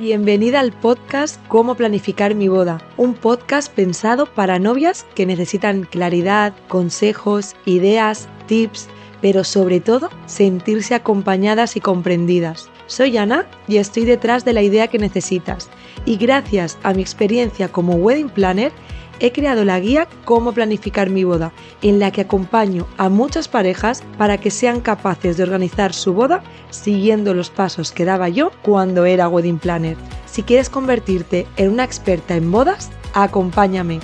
Bienvenida al podcast Cómo planificar mi boda, un podcast pensado para novias que necesitan claridad, consejos, ideas, tips, pero sobre todo sentirse acompañadas y comprendidas. Soy Ana y estoy detrás de la idea que necesitas. Y gracias a mi experiencia como wedding planner, he creado la guía Cómo planificar mi boda, en la que acompaño a muchas parejas para que sean capaces de organizar su boda siguiendo los pasos que daba yo cuando era wedding planner. Si quieres convertirte en una experta en bodas, acompáñame.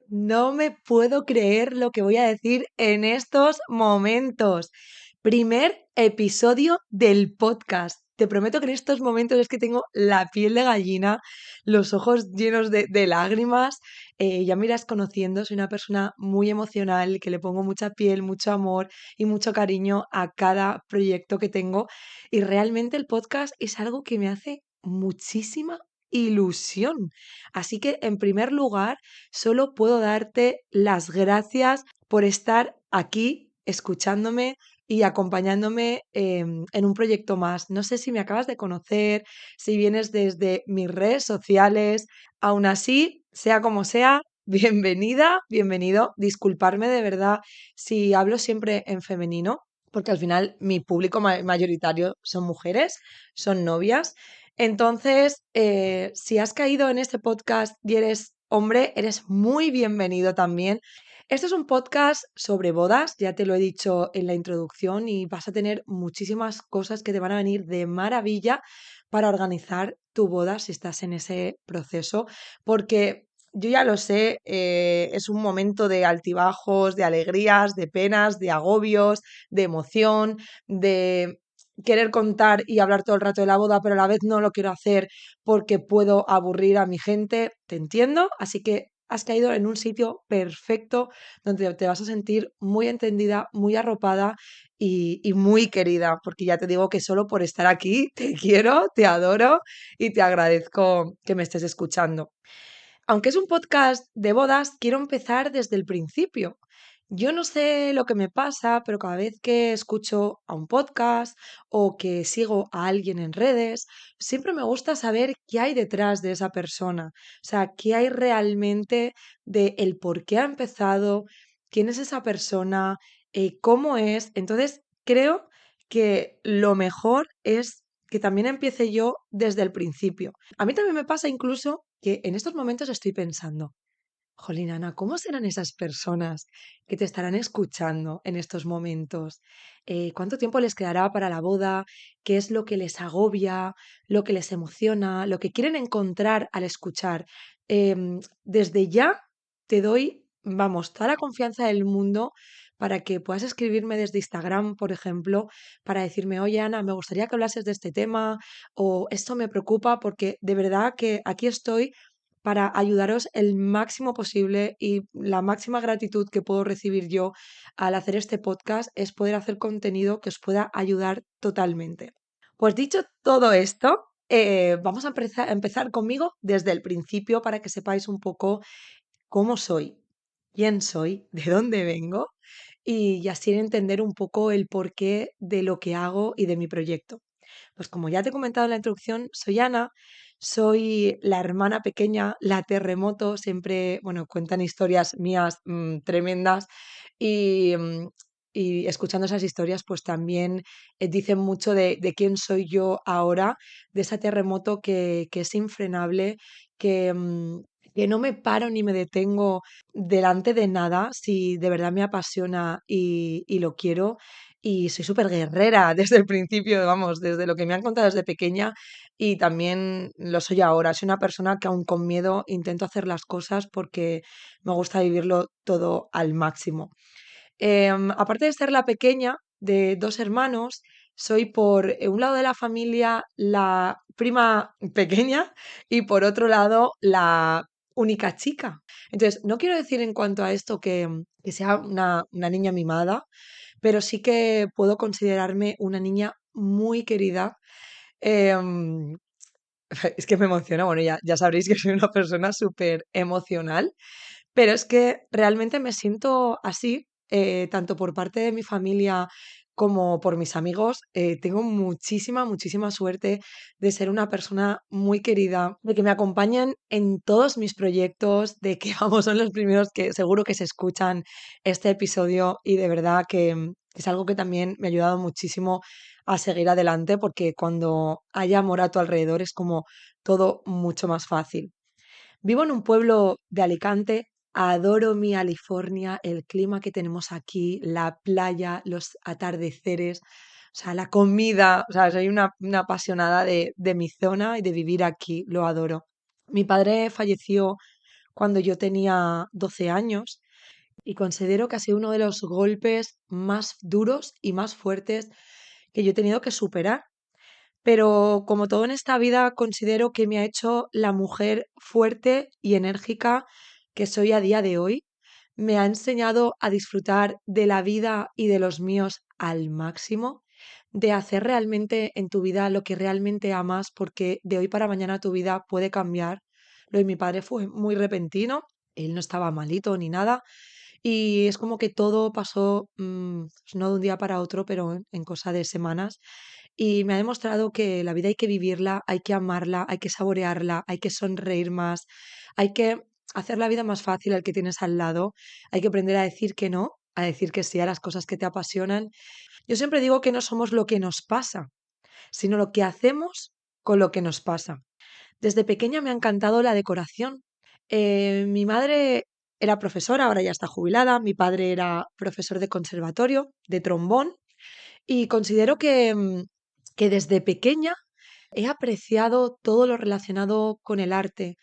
No me puedo creer lo que voy a decir en estos momentos. Primer episodio del podcast. Te prometo que en estos momentos es que tengo la piel de gallina, los ojos llenos de lágrimas. Ya me irás conociendo, soy una persona muy emocional, que le pongo mucha piel, mucho amor y mucho cariño a cada proyecto que tengo. Y realmente el podcast es algo que me hace muchísima ilusión. Así que, en primer lugar, solo puedo darte las gracias por estar aquí escuchándome y acompañándome en un proyecto más. No sé si me acabas de conocer, si vienes desde mis redes sociales, aún así, sea como sea, bienvenida, bienvenido. Disculparme de verdad si hablo siempre en femenino, porque al final mi público mayoritario son mujeres, son novias. Entonces, si has caído en este podcast y eres hombre, eres muy bienvenido también. Este es un podcast sobre bodas, ya te lo he dicho en la introducción, y vas a tener muchísimas cosas que te van a venir de maravilla para organizar tu boda si estás en ese proceso, porque yo ya lo sé, es un momento de altibajos, de alegrías, de penas, de agobios, de emoción, de querer contar y hablar todo el rato de la boda, pero a la vez no lo quiero hacer porque puedo aburrir a mi gente. Te entiendo, así que has caído en un sitio perfecto donde te vas a sentir muy entendida, muy arropada y muy querida, porque ya te digo que solo por estar aquí te quiero, te adoro y te agradezco que me estés escuchando. Aunque es un podcast de bodas, quiero empezar desde el principio. Yo no sé lo que me pasa, pero cada vez que escucho a un podcast o que sigo a alguien en redes, siempre me gusta saber qué hay detrás de esa persona. O sea, qué hay realmente de el por qué ha empezado, quién es esa persona, cómo es. Entonces, creo que lo mejor es que también empiece yo desde el principio. A mí también me pasa incluso que en estos momentos estoy pensando, jolín, Ana, ¿cómo serán esas personas que te estarán escuchando en estos momentos? ¿Cuánto tiempo les quedará para la boda? ¿Qué es lo que les agobia, lo que les emociona, lo que quieren encontrar al escuchar? Desde ya te doy, vamos, toda la confianza del mundo para que puedas escribirme desde Instagram, por ejemplo, para decirme, oye, Ana, me gustaría que hablases de este tema o esto me preocupa porque de verdad que aquí estoy para ayudaros el máximo posible, y la máxima gratitud que puedo recibir yo al hacer este podcast es poder hacer contenido que os pueda ayudar totalmente. Pues dicho todo esto, vamos a empezar conmigo desde el principio para que sepáis un poco cómo soy, quién soy, de dónde vengo y así entender un poco el porqué de lo que hago y de mi proyecto. Pues como ya te he comentado en la introducción, soy Ana, soy la hermana pequeña, la terremoto, siempre, bueno, cuentan historias mías tremendas y, y escuchando esas historias, pues también dicen mucho de quién soy yo ahora, de esa terremoto que es infrenable, que, que no me paro ni me detengo delante de nada si de verdad me apasiona y lo quiero. Y soy súper guerrera desde el principio, vamos, desde lo que me han contado desde pequeña y también lo soy ahora. Soy una persona que aún con miedo intento hacer las cosas porque me gusta vivirlo todo al máximo. Aparte de ser la pequeña de dos hermanos, soy por un lado de la familia la prima pequeña y por otro lado la única chica. Entonces, no quiero decir en cuanto a esto que sea una niña mimada, pero sí que puedo considerarme una niña muy querida. Em, es que me emociona, bueno, ya sabréis que soy una persona súper emocional, pero es que realmente me siento así, tanto por parte de mi familia como por mis amigos. Tengo muchísima, muchísima suerte de ser una persona muy querida, de que me acompañen en todos mis proyectos, de que, vamos, son los primeros que seguro que se escuchan este episodio y de verdad que es algo que también me ha ayudado muchísimo a seguir adelante porque cuando hay amor a tu alrededor es como todo mucho más fácil. Vivo en un pueblo de Alicante, adoro mi California, el clima que tenemos aquí, la playa, los atardeceres, o sea, la comida, o sea, soy una apasionada de mi zona y de vivir aquí, lo adoro. Mi padre falleció cuando yo tenía 12 años y considero que ha sido uno de los golpes más duros y más fuertes que yo he tenido que superar. Pero como todo en esta vida, considero que me ha hecho la mujer fuerte y enérgica que soy a día de hoy. Me ha enseñado a disfrutar de la vida y de los míos al máximo, de hacer realmente en tu vida lo que realmente amas, porque de hoy para mañana tu vida puede cambiar. Lo de mi padre fue muy repentino, él no estaba malito ni nada, y es como que todo pasó, pues no de un día para otro, pero en cosa de semanas. Y me ha demostrado que la vida hay que vivirla, hay que amarla, hay que saborearla, hay que sonreír más, hay que hacer la vida más fácil al que tienes al lado, hay que aprender a decir que no, a decir que sí a las cosas que te apasionan. Yo siempre digo que no somos lo que nos pasa, sino lo que hacemos con lo que nos pasa. Desde pequeña me ha encantado la decoración. Mi madre era profesora, ahora ya está jubilada, mi padre era profesor de conservatorio, de trombón, y considero que desde pequeña he apreciado todo lo relacionado con el arte,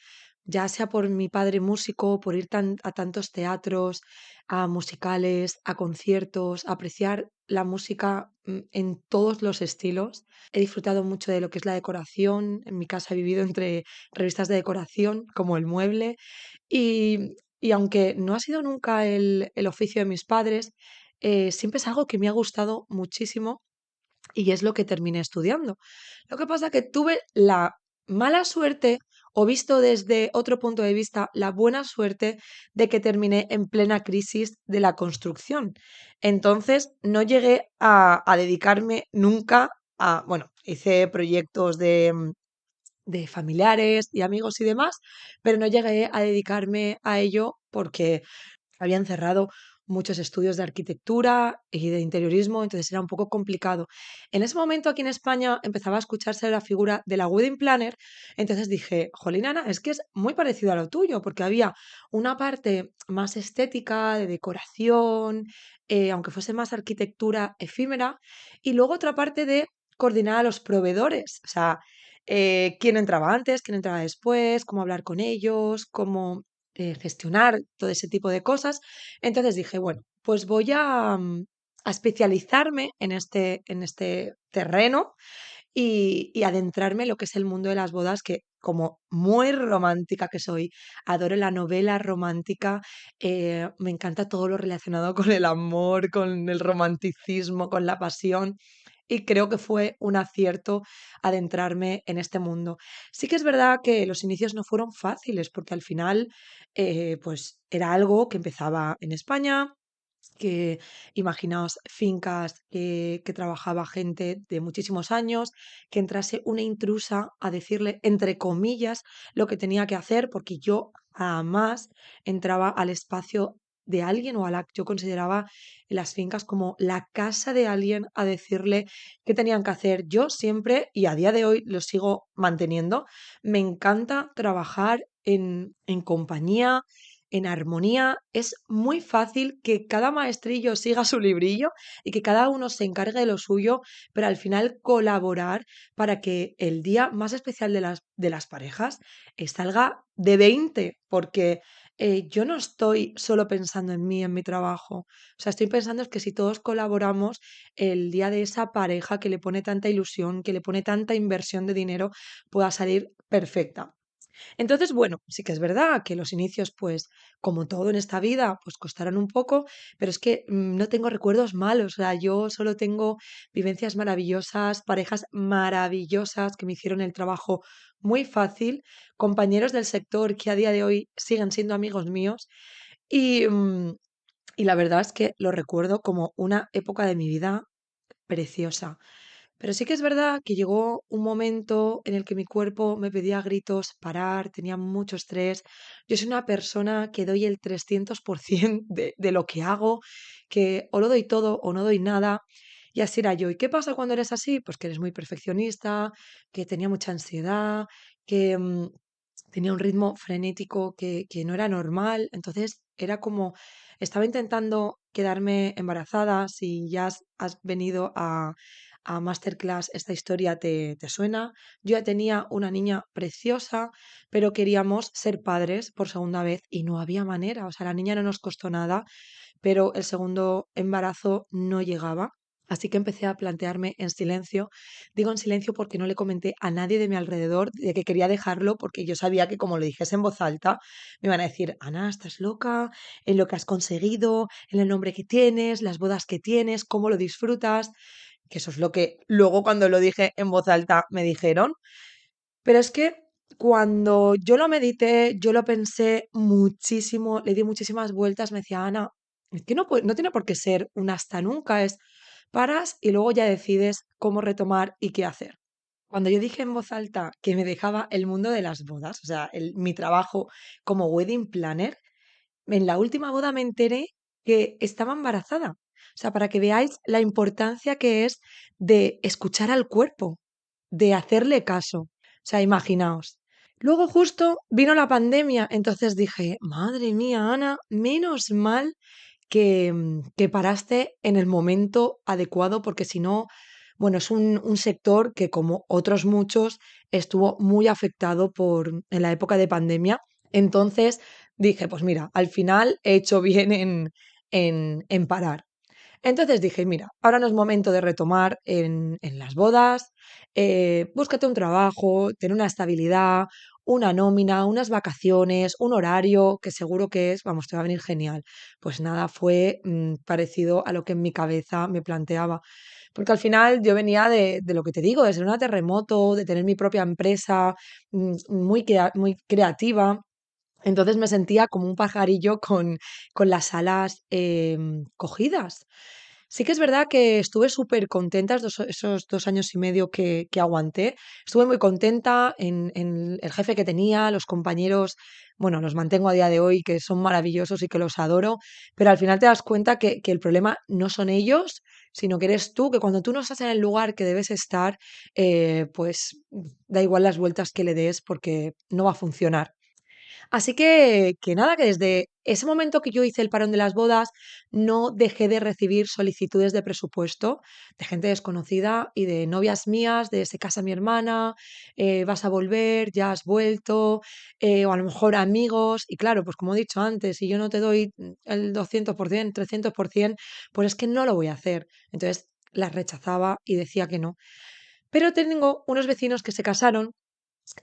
ya sea por mi padre músico, por ir a tantos teatros, a musicales, a conciertos, apreciar la música en todos los estilos. He disfrutado mucho de lo que es la decoración. En mi casa he vivido entre revistas de decoración, como El Mueble, y aunque no ha sido nunca el oficio de mis padres, siempre es algo que me ha gustado muchísimo y es lo que terminé estudiando. Lo que pasa que tuve la mala suerte, o visto desde otro punto de vista, la buena suerte de que terminé en plena crisis de la construcción. Entonces, no llegué a dedicarme nunca a, bueno, hice proyectos de familiares y amigos y demás, pero no llegué a dedicarme a ello porque habían cerrado muchos estudios de arquitectura y de interiorismo, entonces era un poco complicado. En ese momento aquí en España empezaba a escucharse la figura de la wedding planner, entonces dije, jolín, Ana, es que es muy parecido a lo tuyo, porque había una parte más estética, de decoración, aunque fuese más arquitectura efímera, y luego otra parte de coordinar a los proveedores, o sea, quién entraba antes, quién entraba después, cómo hablar con ellos, cómo gestionar todo ese tipo de cosas. Entonces dije, bueno, pues voy a especializarme en este terreno y adentrarme en lo que es el mundo de las bodas, que como muy romántica que soy, adoro la novela romántica, me encanta todo lo relacionado con el amor, con el romanticismo, con la pasión. Y creo que fue un acierto adentrarme en este mundo. Sí que es verdad que los inicios no fueron fáciles, porque al final, pues era algo que empezaba en España, que imaginaos fincas que trabajaba gente de muchísimos años, que entrase una intrusa a decirle, entre comillas, lo que tenía que hacer, porque yo jamás entraba al espacio de alguien o a la yo consideraba las fincas como la casa de alguien a decirle qué tenían que hacer. Yo siempre, y a día de hoy lo sigo manteniendo, me encanta trabajar en compañía, en armonía. Es muy fácil que cada maestrillo siga su librillo y que cada uno se encargue de lo suyo, pero al final colaborar para que el día más especial de las parejas salga de 20 porque yo no estoy solo pensando en mí, en mi trabajo. O sea, estoy pensando es que si todos colaboramos, el día de esa pareja que le pone tanta ilusión, que le pone tanta inversión de dinero, pueda salir perfecta. Entonces, bueno, sí que es verdad que los inicios, pues, como todo en esta vida, pues costaron un poco, pero es que no tengo recuerdos malos, o sea, yo solo tengo vivencias maravillosas, parejas maravillosas que me hicieron el trabajo muy fácil, compañeros del sector que a día de hoy siguen siendo amigos míos y, y la verdad es que lo recuerdo como una época de mi vida preciosa. Pero sí que es verdad que llegó un momento en el que mi cuerpo me pedía a gritos parar, tenía mucho estrés. Yo soy una persona que doy el 300% de lo que hago, que o lo doy todo o no doy nada. Y así era yo. ¿Y qué pasa cuando eres así? Pues que eres muy perfeccionista, que tenía mucha ansiedad, que tenía un ritmo frenético que no era normal. Entonces era como, estaba intentando quedarme embarazada. Si ya has venido a Masterclass, esta historia te suena. Yo ya tenía una niña preciosa, pero queríamos ser padres por segunda vez y no había manera. O sea, la niña no nos costó nada, pero el segundo embarazo no llegaba. Así que empecé a plantearme en silencio. Digo en silencio porque no le comenté a nadie de mi alrededor de que quería dejarlo, porque yo sabía que como lo dijese en voz alta, me iban a decir, Ana, estás loca en lo que has conseguido, en el nombre que tienes, las bodas que tienes, cómo lo disfrutas, que eso es lo que luego cuando lo dije en voz alta me dijeron. Pero es que cuando yo lo medité, yo lo pensé muchísimo, le di muchísimas vueltas, me decía, Ana, es que no tiene por qué ser un hasta nunca, es paras y luego ya decides cómo retomar y qué hacer. Cuando yo dije en voz alta que me dejaba el mundo de las bodas, o sea, mi trabajo como wedding planner, en la última boda me enteré que estaba embarazada. O sea, para que veáis la importancia que es de escuchar al cuerpo, de hacerle caso. O sea, imaginaos. Luego justo vino la pandemia, entonces dije, madre mía, Ana, menos mal que paraste en el momento adecuado, porque si no, bueno, es un sector que como otros muchos estuvo muy afectado en la época de pandemia. Entonces dije, pues mira, al final he hecho bien en parar. Entonces dije, mira, ahora no es momento de retomar en las bodas, búscate un trabajo, ten una estabilidad, una nómina, unas vacaciones, un horario, que seguro que es, vamos, te va a venir genial. Pues nada, fue parecido a lo que en mi cabeza me planteaba. Porque al final yo venía de lo que te digo, de ser una terremoto, de tener mi propia empresa muy creativa. Entonces me sentía como un pajarillo con las alas cogidas. Sí que es verdad que estuve súper contenta esos 2 años y medio que aguanté. Estuve muy contenta en el jefe que tenía, los compañeros, bueno, los mantengo a día de hoy, que son maravillosos y que los adoro, pero al final te das cuenta que el problema no son ellos, sino que eres tú, que cuando tú no estás en el lugar que debes estar, pues da igual las vueltas que le des porque no va a funcionar. Así que nada, que desde ese momento que yo hice el parón de las bodas, no dejé de recibir solicitudes de presupuesto de gente desconocida y de novias mías, de se casa mi hermana, vas a volver, ya has vuelto, o a lo mejor amigos. Y claro, pues como he dicho antes, si yo no te doy el 200%, 300%, pues es que no lo voy a hacer. Entonces las rechazaba y decía que no. Pero tengo unos vecinos que se casaron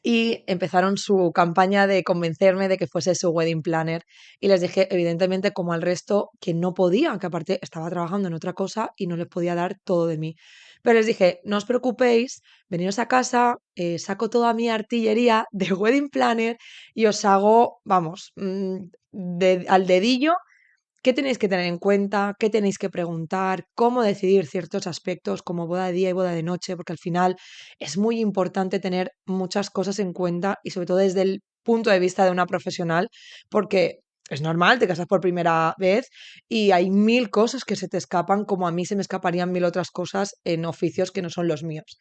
y empezaron su campaña de convencerme de que fuese su wedding planner. Y les dije, evidentemente, como al resto, que no podía, que aparte estaba trabajando en otra cosa y no les podía dar todo de mí. Pero les dije, no os preocupéis, veniros a casa, saco toda mi artillería de wedding planner y os hago, vamos, al dedillo qué tenéis que tener en cuenta, qué tenéis que preguntar, cómo decidir ciertos aspectos como boda de día y boda de noche, porque al final es muy importante tener muchas cosas en cuenta y sobre todo desde el punto de vista de una profesional, porque es normal, te casas por primera vez y hay mil cosas que se te escapan, como a mí se me escaparían mil otras cosas en oficios que no son los míos.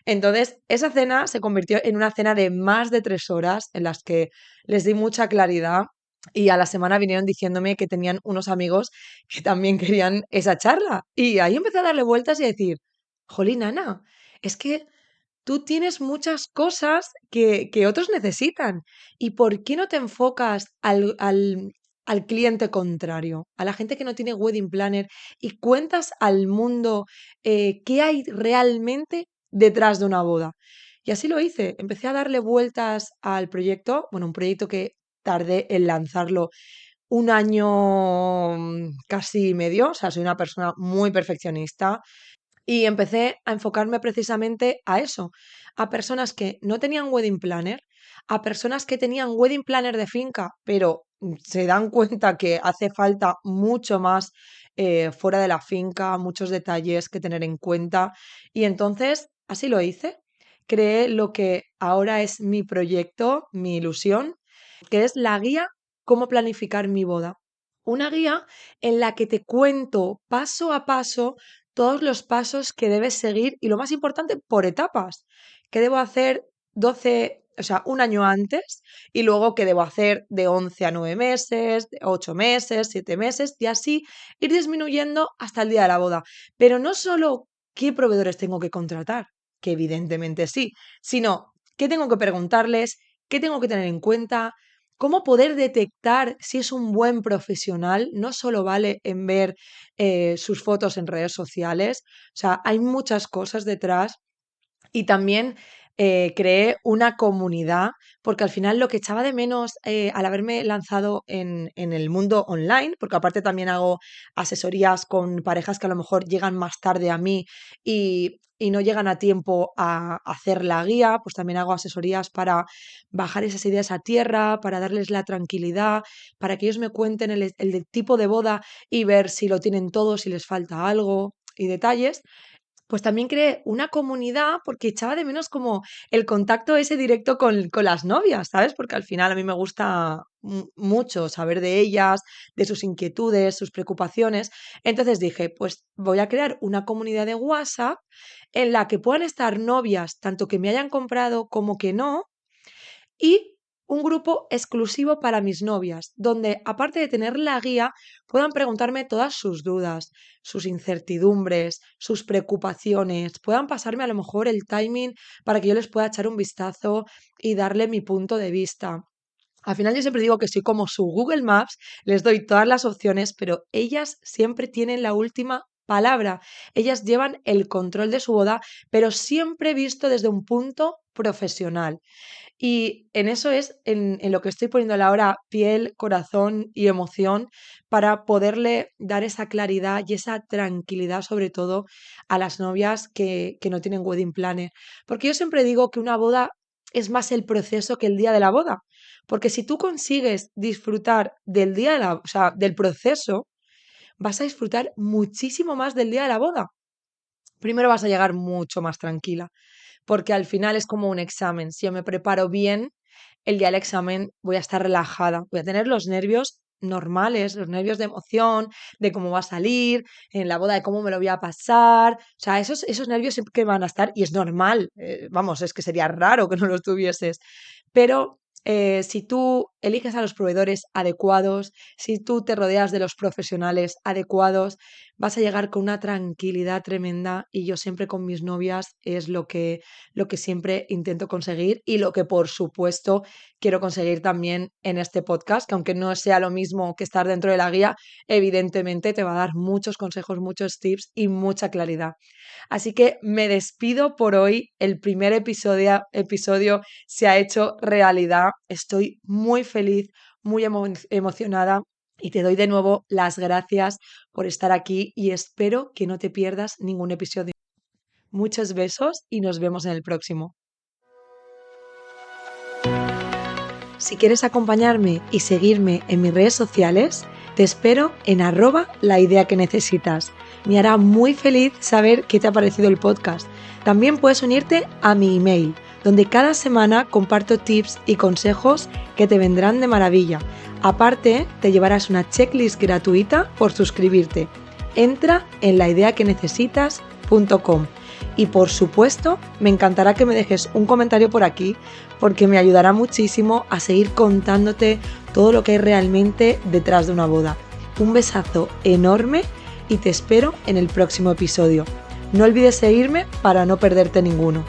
Entonces, esa cena se convirtió en una cena de más de 3 horas en las que les di mucha claridad y a la semana vinieron diciéndome que tenían unos amigos que también querían esa charla. Y ahí empecé a darle vueltas y a decir, jolín, Ana, es que tú tienes muchas cosas que otros necesitan. ¿Y por qué no te enfocas al cliente contrario, a la gente que no tiene wedding planner y cuentas al mundo qué hay realmente detrás de una boda? Y así lo hice. Empecé a darle vueltas al proyecto, bueno, un proyecto que tardé en lanzarlo un año casi medio, o sea, soy una persona muy perfeccionista y empecé a enfocarme precisamente a eso, a personas que no tenían wedding planner, a personas que tenían wedding planner de finca, pero se dan cuenta que hace falta mucho más fuera de la finca, muchos detalles que tener en cuenta. Y entonces, así lo hice. Creé lo que ahora es mi proyecto, mi ilusión, que es la guía Cómo planificar mi boda. Una guía en la que te cuento paso a paso todos los pasos que debes seguir y lo más importante, por etapas. ¿Qué debo hacer 12, o sea, un año antes y luego qué debo hacer de 11 a 9 meses, de 8 meses, 7 meses y así ir disminuyendo hasta el día de la boda? Pero no solo qué proveedores tengo que contratar, que evidentemente sí, sino qué tengo que preguntarles, qué tengo que tener en cuenta, cómo poder detectar si es un buen profesional. No solo vale en ver sus fotos en redes sociales, o sea, hay muchas cosas detrás. Y también creé una comunidad, porque al final lo que echaba de menos al haberme lanzado en el mundo online, porque aparte también hago asesorías con parejas que a lo mejor llegan más tarde a mí y no llegan a tiempo a hacer la guía, pues también hago asesorías para bajar esas ideas a tierra, para darles la tranquilidad, para que ellos me cuenten el tipo de boda y ver si lo tienen todo, si les falta algo y detalles. Pues también creé una comunidad porque echaba de menos como el contacto ese directo con las novias, ¿sabes? Porque al final a mí me gusta mucho saber de ellas, de sus inquietudes, sus preocupaciones. Entonces dije, pues voy a crear una comunidad de WhatsApp en la que puedan estar novias, tanto que me hayan comprado como que no, y un grupo exclusivo para mis novias, donde aparte de tener la guía, puedan preguntarme todas sus dudas, sus incertidumbres, sus preocupaciones, puedan pasarme a lo mejor el timing para que yo les pueda echar un vistazo y darle mi punto de vista. Al final yo siempre digo que soy como su Google Maps, les doy todas las opciones, pero ellas siempre tienen la última palabra. Ellas llevan el control de su boda, pero siempre visto desde un punto profesional. Y en eso es en lo que estoy poniéndole ahora piel, corazón y emoción para poderle dar esa claridad y esa tranquilidad, sobre todo a las novias que no tienen wedding planner. Porque yo siempre digo que una boda es más el proceso que el día de la boda. Porque si tú consigues disfrutar del día de o sea, del proceso, vas a disfrutar muchísimo más del día de la boda. Primero vas a llegar mucho más tranquila, porque al final es como un examen. Si yo me preparo bien, el día del examen voy a estar relajada, voy a tener los nervios normales, los nervios de emoción, de cómo va a salir, en la boda de cómo me lo voy a pasar, o sea, esos nervios siempre que van a estar y es normal, vamos, es que sería raro que no los tuvieses, pero si tú eliges a los proveedores adecuados, si tú te rodeas de los profesionales adecuados, vas a llegar con una tranquilidad tremenda y yo siempre con mis novias es lo que siempre intento conseguir y lo que por supuesto quiero conseguir también en este podcast, que aunque no sea lo mismo que estar dentro de la guía, evidentemente te va a dar muchos consejos, muchos tips y mucha claridad. Así que me despido por hoy. El primer episodio se ha hecho realidad. Estoy muy feliz, muy emocionada y te doy de nuevo las gracias por estar aquí y espero que no te pierdas ningún episodio. Muchos besos y nos vemos en el próximo. Si quieres acompañarme y seguirme en mis redes sociales, te espero en @laidea_que_necesitas. Me hará muy feliz saber qué te ha parecido el podcast. También puedes unirte a mi email, donde cada semana comparto tips y consejos que te vendrán de maravilla. Aparte, te llevarás una checklist gratuita por suscribirte. Entra en laideaquenecesitas.com. Y por supuesto, me encantará que me dejes un comentario por aquí porque me ayudará muchísimo a seguir contándote todo lo que hay realmente detrás de una boda. Un besazo enorme y te espero en el próximo episodio. No olvides seguirme para no perderte ninguno.